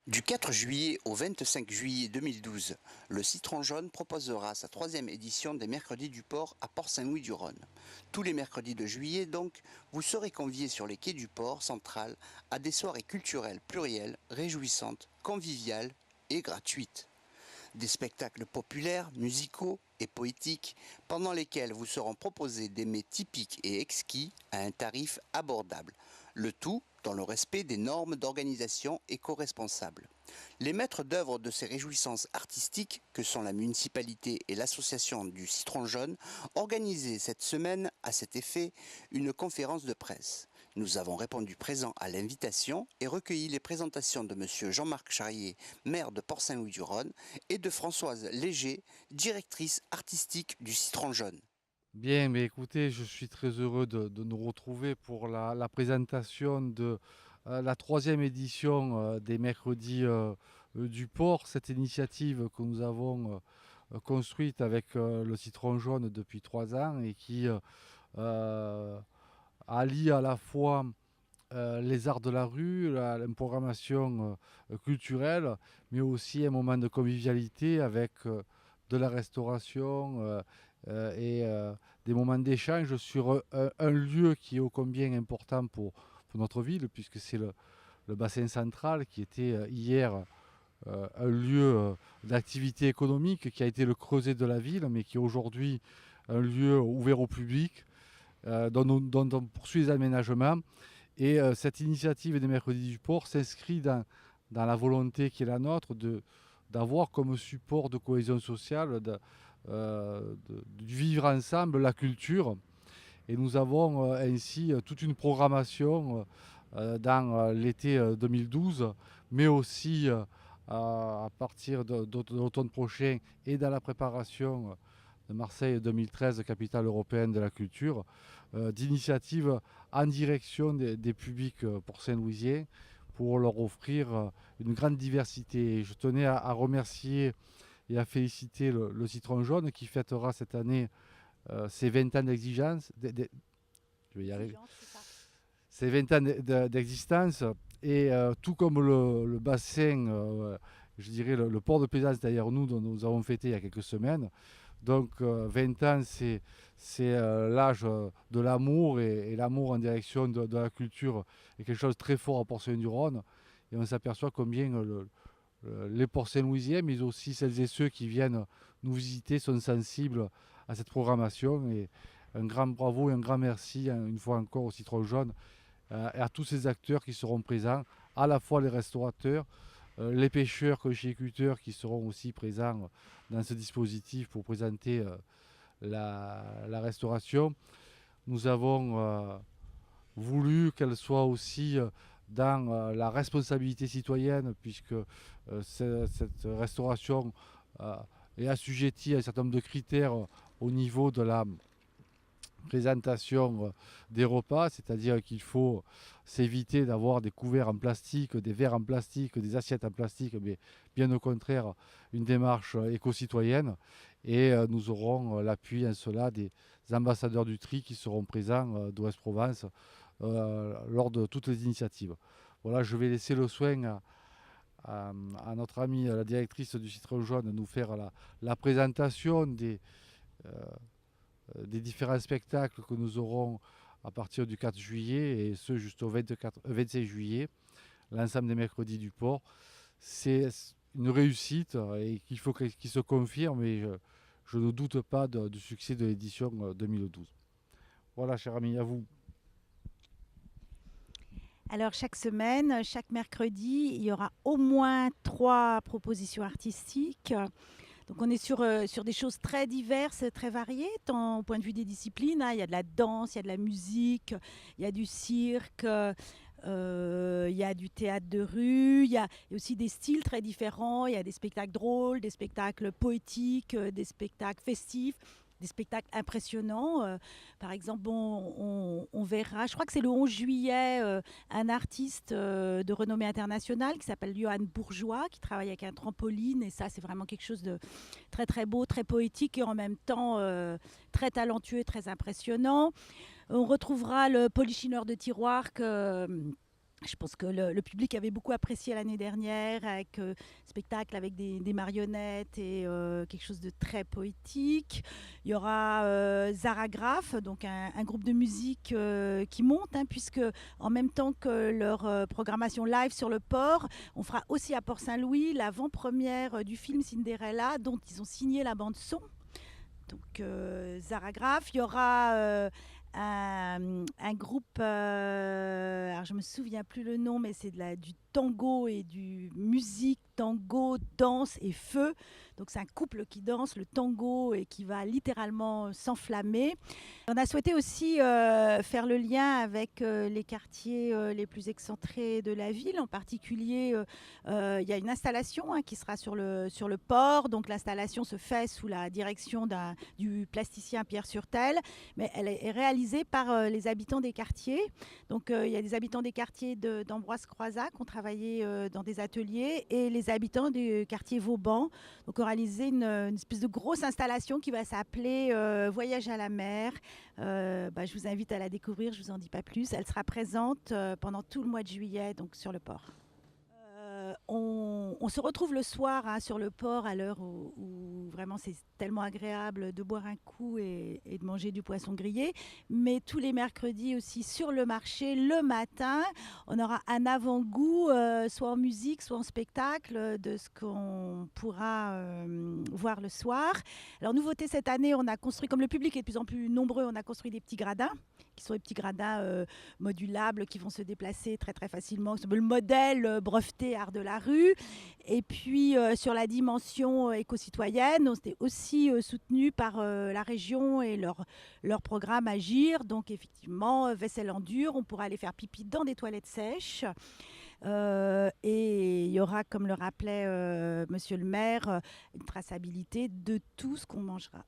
Du 4 juillet au 25 juillet 2012, le Citron Jaune proposera sa troisième édition des Mercredis du Port à Port-Saint-Louis-du-Rhône. Tous les mercredis de juillet, donc, vous serez conviés sur les quais du port central à des soirées culturelles plurielles, réjouissantes, conviviales et gratuites. Des spectacles populaires, musicaux et poétiques pendant lesquels vous seront proposés des mets typiques et exquis à un tarif abordable, le tout dans le respect des normes d'organisation éco-responsable. Les maîtres d'œuvre de ces réjouissances artistiques, que sont la municipalité et l'association du Citron Jaune, organisaient cette semaine à cet effet une conférence de presse. Nous avons répondu présent à l'invitation et recueilli les présentations de M. Jean-Marc Charrier, maire de Port-Saint-Louis-du-Rhône, et de Françoise Léger, directrice artistique du Citron Jaune. Bien, mais écoutez, je suis très heureux de nous retrouver pour la présentation de la troisième édition des mercredis du port, cette initiative que nous avons construite avec le Citron Jaune depuis 3 ans et qui euh, allie à la fois les arts de la rue, la programmation culturelle, mais aussi un moment de convivialité avec de la restauration et des moments d'échange sur un lieu qui est ô combien important pour notre ville, puisque c'est le bassin central qui était hier un lieu d'activité économique qui a été le creuset de la ville, mais qui est aujourd'hui un lieu ouvert au public, dont on poursuit les aménagements. Et cette initiative des Mercredis du Port s'inscrit dans la volonté qui est la nôtre d'avoir comme support de cohésion sociale, de vivre ensemble la culture. Et nous avons ainsi toute une programmation dans l'été 2012, mais aussi à partir de l'automne prochain et dans la préparation de Marseille 2013, capitale européenne de la culture, d'initiatives en direction des publics port-saint-louisiens pour leur offrir une grande diversité. Et je tenais à remercier et à féliciter le Citron Jaune qui fêtera cette année ses 20 ans d'exigence. Je vais y arriver. Exigence, c'est ça. Ses 20 ans d'existence. Et tout comme le bassin, je dirais le port de plaisance derrière nous, dont nous avons fêté il y a quelques semaines. Donc 20 ans, c'est l'âge de l'amour et l'amour en direction de la culture est quelque chose de très fort à Port-Saint-du-Rhône. Et on s'aperçoit combien les Port-Saint-Louisiens, mais aussi celles et ceux qui viennent nous visiter, sont sensibles à cette programmation. Et un grand bravo et un grand merci, une fois encore, au Citron Jaune et à tous ces acteurs qui seront présents, à la fois les restaurateurs, les pêcheurs, conchiculteurs qui seront aussi présents dans ce dispositif pour présenter la restauration. Nous avons voulu qu'elle soit aussi dans la responsabilité citoyenne, puisque cette restauration est assujettie à un certain nombre de critères au niveau de la présentation des repas, c'est-à-dire qu'il faut s'éviter d'avoir des couverts en plastique, des verres en plastique, des assiettes en plastique, mais bien au contraire une démarche éco-citoyenne. Et nous aurons l'appui en cela des ambassadeurs du tri qui seront présents d'Ouest-Provence lors de toutes les initiatives. Voilà, je vais laisser le soin à notre amie, la directrice du Citron Jaune, de nous faire la présentation euh, des différents spectacles que nous aurons à partir du 4 juillet et ce jusqu'au 26 juillet, l'ensemble des mercredis du port. C'est une réussite et qu'il faut qu'il se confirme et je ne doute pas du succès de l'édition 2012. Voilà, cher ami, à vous. Alors chaque semaine, chaque mercredi, il y aura au moins 3 propositions artistiques. Donc on est sur des choses très diverses, très variées, tant au point de vue des disciplines, hein. Il y a de la danse, il y a de la musique, il y a du cirque, il y a du théâtre de rue, il y a aussi des styles très différents. Il y a des spectacles drôles, des spectacles poétiques, des spectacles festifs, des spectacles impressionnants. Par exemple, on verra, je crois que c'est le 11 juillet, un artiste de renommée internationale qui s'appelle Johan Bourgeois, qui travaille avec un trampoline. Et ça, c'est vraiment quelque chose de très très beau, très poétique et en même temps très talentueux et très impressionnant. On retrouvera le polichineur de tiroir que Je pense que le public avait beaucoup apprécié l'année dernière avec spectacle avec des marionnettes et quelque chose de très poétique. Il y aura Zara Graf, donc un groupe de musique qui monte, hein, puisque en même temps que leur programmation live sur le port, on fera aussi à Port-Saint-Louis l'avant-première du film Cinderella, dont ils ont signé la bande-son. Donc Zara Graf, il y aura un groupe, alors je me souviens plus le nom, mais c'est du tango et du musique, tango, danse et feu. Donc c'est un couple qui danse le tango et qui va littéralement s'enflammer. On a souhaité aussi faire le lien avec les quartiers les plus excentrés de la ville. En particulier, il y a une installation, hein, qui sera sur le port. Donc l'installation se fait sous la direction du plasticien Pierre Surtel, mais elle est réalisée par les habitants des quartiers. Donc il y a des habitants des quartiers d'Ambroise Croizat qui ont travaillé dans des ateliers, et les habitants du quartier Vauban. Donc on a réalisé une espèce de grosse installation qui va s'appeler Voyage à la mer. Je vous invite à la découvrir, je ne vous en dis pas plus. Elle sera présente pendant tout le mois de juillet, donc sur le port. On se retrouve le soir, hein, sur le port, à l'heure où vraiment c'est tellement agréable de boire un coup et de manger du poisson grillé. Mais tous les mercredis aussi sur le marché, le matin, on aura un avant-goût, soit en musique, soit en spectacle, de ce qu'on pourra voir le soir. Alors, nouveauté cette année, on a construit, comme le public est de plus en plus nombreux, on a construit des petits gradins, qui sont des petits gradins modulables qui vont se déplacer très très facilement. C'est le modèle breveté Art de la rue. Et puis sur la dimension éco-citoyenne, on s'était aussi soutenu par la région et leur programme Agir. Donc effectivement, vaisselle en dur, on pourra aller faire pipi dans des toilettes sèches. Et il y aura, comme le rappelait Monsieur le maire, une traçabilité de tout ce qu'on mangera.